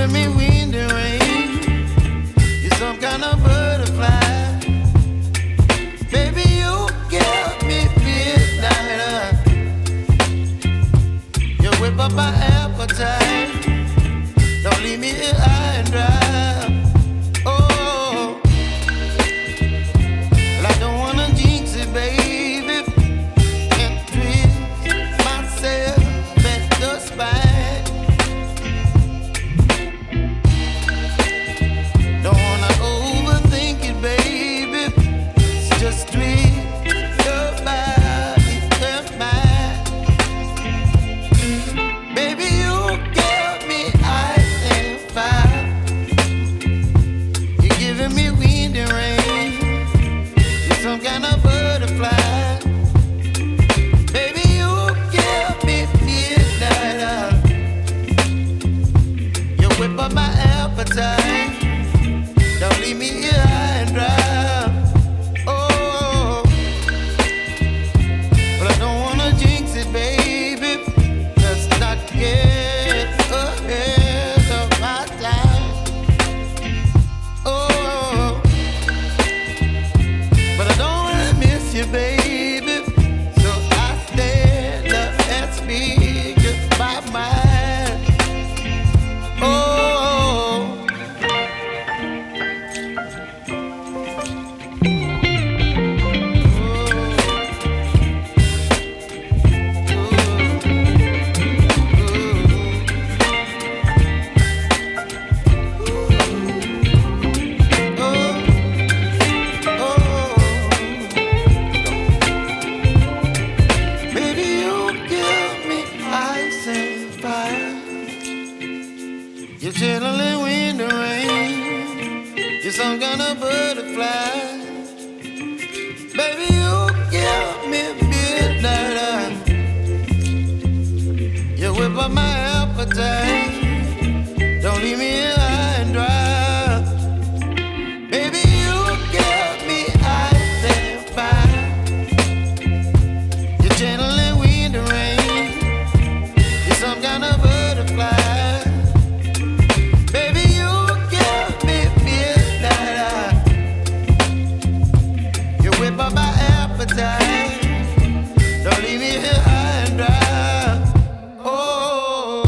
giving me wind and rain. You're some kind of butterfly. Baby, you give me midnight. You whip up my appetite. Don't leave me here high and dry. Oh, well, I don't wanna jinx it, baby, and twist myself at the spine. Don't wanna overthink it, baby. It's just twist your body and mine. Baby, you give me ice and fire. You're giving me wind and rain. You're some kind of butterfly. Baby, you give me midnight. You whip up my appetite. Don't leave me here high and dry. Oh, but I don't wanna jinx it, baby. Let's not get ahead of my time. Oh, but I don't wanna miss you, baby. So I stand up and speak my mind. Oh. Baby, you give me ice and fire. You're chilling wind and rain. You're some kind of butterfly. Baby, you give me midnight. You whip up my appetite. Don't leave me here high and dry. Baby, you give me ice and fire. You're channeling wind and rain. You're some kind of butterfly. Baby, you give me midnight. You whip up my appetite. Don't leave me here high and dry. Oh,